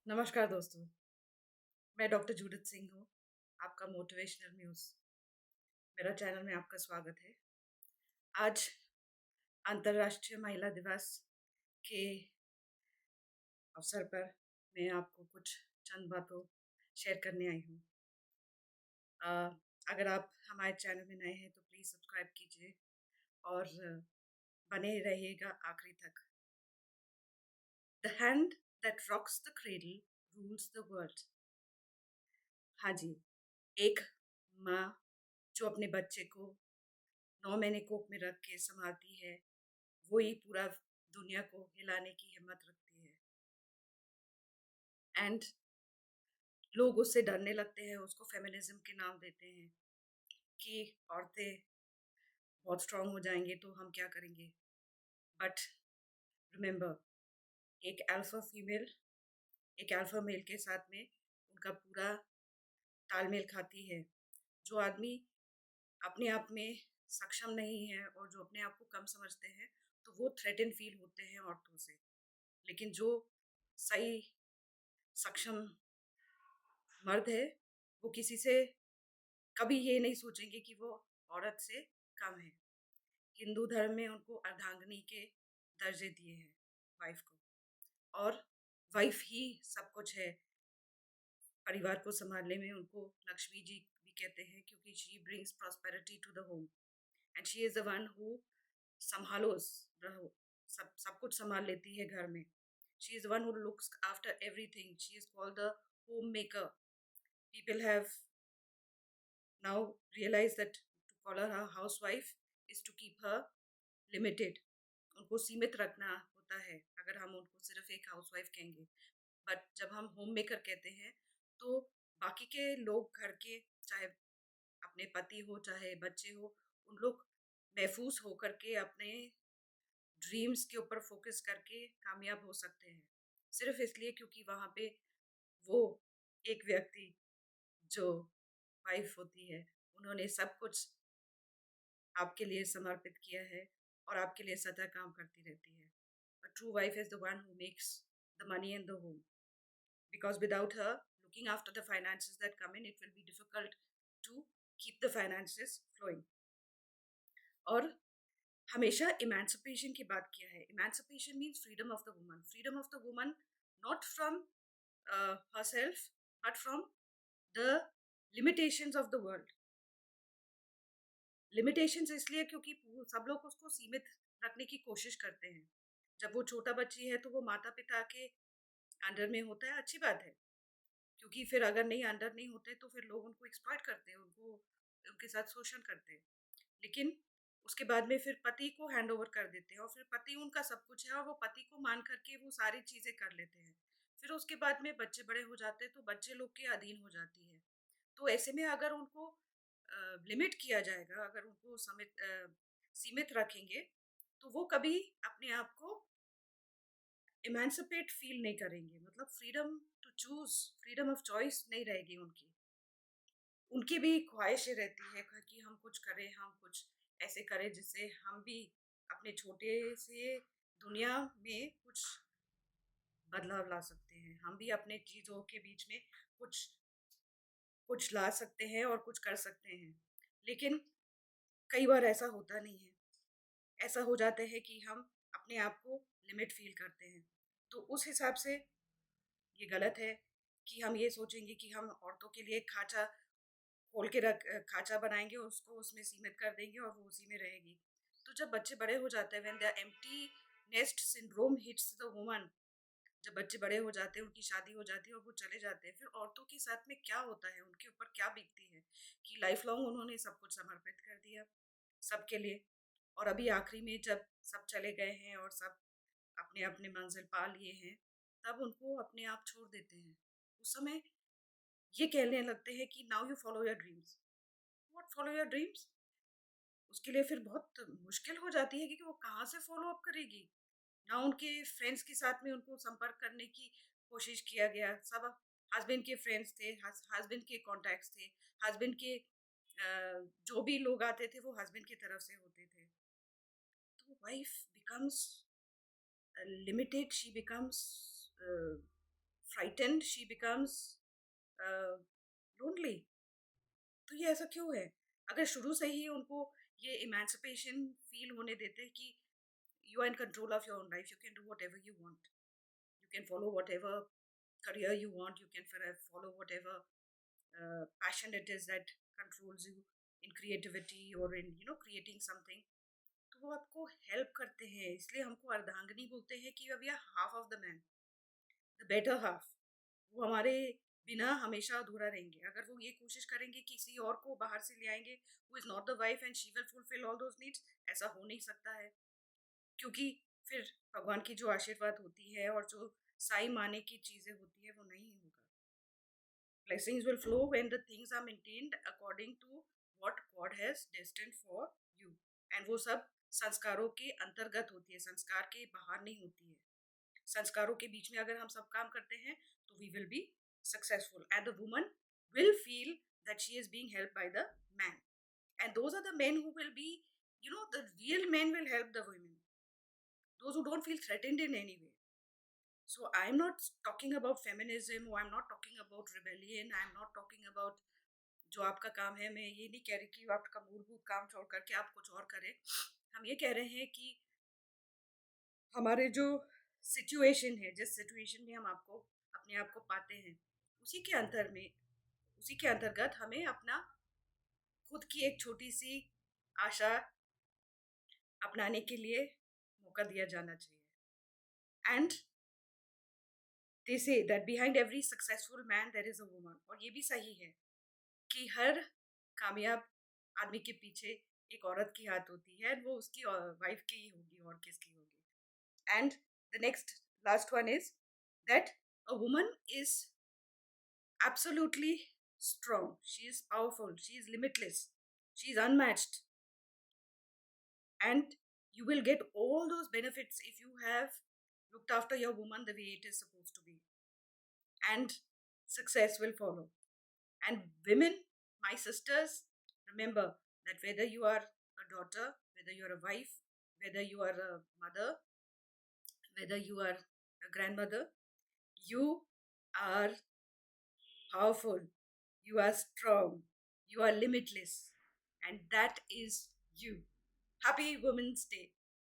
नमस्कार दोस्तों, मैं डॉक्टर जूडिथ सिंह हूँ, आपका मोटिवेशनल म्यूज़। मेरा चैनल में आपका स्वागत है। आज अंतर्राष्ट्रीय महिला दिवस के अवसर पर मैं आपको कुछ चंद बातों शेयर करने आई हूँ। अ, अगर आप हमारे चैनल में नए हैं तो प्लीज़ सब्सक्राइब कीजिए और बने रहिएगा आखिरी तक। The hand that rocks the cradle rules the world. हाँ जी, एक माँ जो अपने बच्चे को 9 महीने कोख में रख के सँभालती है, वो ही पूरा दुनिया को हिलाने की हिम्मत रखती है। एंड लोग उससे डरने लगते हैं, उसको फेमिनिज़्म के नाम देते हैं कि औरतें बहुत स्ट्रॉन्ग हो जाएँगी तो हम क्या करेंगे? बट रिमेंबर, एक अल्फा फीमेल एक अल्फा मेल के साथ में उनका पूरा तालमेल खाती है। जो आदमी अपने आप में सक्षम नहीं है और जो अपने आप को कम समझते हैं, तो वो थ्रेटन फ़ील होते हैं औरतों से। लेकिन जो सही सक्षम मर्द है, वो किसी से कभी ये नहीं सोचेंगे कि वो औरत से कम है। हिंदू धर्म में उनको अर्धांगिनी के दर्जे दिए हैं वाइफ़ को, और वाइफ़ ही सब कुछ है। परिवार को सँभालने में उनको लक्ष्मी जी भी कहते हैं क्योंकि she brings prosperity to the home and she is the one who सँभालोस रहो सब सब कुछ सँभाल लेती है घर में। She is the one who looks after everything. She is called the homemaker. People have now realized that to call her a housewife is to keep her limited. उनको सीमित रखना होता है अगर हम उनको सिर्फ एक हाउसवाइफ कहेंगे। बट जब हम होम मेकर कहते हैं तो बाकी के लोग घर के, चाहे अपने पति हो चाहे बच्चे हो, उन लोग महफूज होकर के अपने ड्रीम्स के ऊपर फोकस करके कामयाब हो सकते हैं, सिर्फ इसलिए क्योंकि वहाँ पे वो एक व्यक्ति जो वाइफ होती है, उन्होंने सब कुछ आपके लिए समर्पित किया है और आपके लिए सदा काम करती रहती है। A true wife is the one who makes the money in the home. Because without her looking after the finances that come in, it will be difficult to keep the finances flowing. और हमेशा emancipation की बात किया है। Emancipation means freedom of the woman. Freedom of the woman not from herself but from the limitations of the world. Limitations इसलिए क्योंकि सब लोग उसको सीमित रखने की कोशिश करते हैं। जब वो छोटा बच्ची है तो वो माता-पिता के अंडर में होता है, अच्छी बात है। क्योंकि फिर अगर नहीं अंडर नहीं होते तो फिर लोग उनको एक्सप्लॉइट करते हैं, उनको उनके साथ शोषण करते हैं। लेकिन उसके बाद में फिर पति को हैंड ओवर कर देते हैं और फिर पति उनका सब कुछ है और वो पति को मान करके वो सारी चीज़ें कर लेते हैं। फिर उसके बाद में बच्चे बड़े हो जाते हैं तो बच्चे लोग के अधीन हो जाती है। तो ऐसे में अगर उनको लिमिट किया जाएगा, अगर उनको सीमित रखेंगे, तो वो कभी अपने आप को इमेंसिपेट फील नहीं करेंगे। मतलब freedom to choose, freedom of choice नहीं रहेगी उनकी। उनकी भी ख्वाहिशें रहती है कि हम कुछ करें, हम कुछ ऐसे करें जिससे हम भी अपने छोटे से दुनिया में कुछ बदलाव ला सकते हैं। हम भी अपने चीज़ों के बीच में कुछ कुछ ला सकते हैं और कुछ कर सकते हैं। लेकिन कई बार ऐसा होता नहीं है। ऐसा हो जाता है कि हम अपने आप को लिमिट फ़ील करते हैं। तो उस हिसाब से ये गलत है कि हम ये सोचेंगे कि हम औरतों के लिए खाँचा खोल के खाँचा बनाएँगे, उसको उसमें सीमित कर देंगे और वो उसी में रहेगी। तो जब बच्चे बड़े हो जाते हैं, when the empty nest syndrome hits the woman, जब बच्चे बड़े हो जाते हैं, उनकी शादी हो जाती है और वो चले जाते हैं, फिर औरतों के साथ में क्या होता है, उनके ऊपर क्या बीतती है कि लाइफ लॉन्ग उन्होंने सब कुछ समर्पित कर दिया, सबके लिए। और अभी आखिरी में जब सब चले गए हैं और सब अपने-अपने मंज़िल पा लिए हैं, तब उनको अपने आप छोड़ देते हैं। उस समय ये कहने लगते हैं कि now you follow your dreams. What follow your dreams? उसके लिए फिर बहुत मुश्किल हो जाती है कि वो कहाँ से फॉलो अप करेगी? ना उनके फ्रेंड्स के साथ में उनको संपर्क करने की कोशिश किया गया। सब हस्बैंड के फ्रेंड्स थे, हस्बैंड के कॉन्टैक्ट्स थे, हस्बैंड के जो भी लोग आते थे वो हस्बैंड की तरफ से होते थे। तो wife becomes limited, she becomes frightened, she becomes lonely. तो ये ऐसा क्यों है? अगर शुरू से ही उनको ये इमेंसिपेशन फील होने देते कि you are in control of your own life, you can do whatever you want, you can follow whatever career you want, you can follow whatever passion it is that controls you in creativity or in creating something. तो वो आपको help करते हैं, इसलिए हमको अर्धांगिनी बोलते हैं कि we are half of the man, the better half. वो हमारे बिना हमेशा अधूरा रहेंगे। अगर वो ये कोशिश करेंगे किसी और को बाहर से ले आएंगे who is not the wife and she will fulfil all those needs, ऐसा हो नहीं सकता है। क्योंकि फिर भगवान की जो आशीर्वाद होती है और जो साई माने की चीजें होती है वो नहीं होगा। Blessings will flow when the things are maintained according to what God has destined for you. And वो सब संस्कारों के अंतर्गत होती है, संस्कार के बाहर नहीं होती है। संस्कारों के बीच में अगर हम सब काम करते हैं तो we will be successful and the woman will feel that she is being helped by the man. And those are the men who will be, the real men will help the women. Those who don't feel threatened in any way. So I'm not talking about feminism or I'm not talking about rebellion. I'm not talking about जो आपका काम है। मैं ये नहीं कह रही कि आपका मूलभूत काम छोड़ करके आप कुछ और करें। हम ये कह रहे हैं कि हमारे जो सिचुएशन है, जिस सिचुएशन में हम आपको अपने आप को पाते हैं, उसी के अंतर में उसी के अंतर्गत हमें अपना खुद की एक छोटी सी आशा अपनाने के लिए मौका दिया जाना चाहिए। And they say that behind every successful man there is a woman, और ये भी सही है कि हर कामयाब आदमी के पीछे एक औरत की हाथ होती है, वो उसकी वाइफ की ही होगी और किसकी होगी। And the next last one is that a woman is absolutely strong, she is powerful, she is limitless, she is unmatched, and you will get all those benefits if you have looked after your woman the way it is supposed to be, and success will follow. And women, my sisters, remember that whether you are a daughter, whether you are a wife, whether you are a mother, whether you are a grandmother, you are powerful, you are strong, you are limitless, and that is you. Happy Women's Day.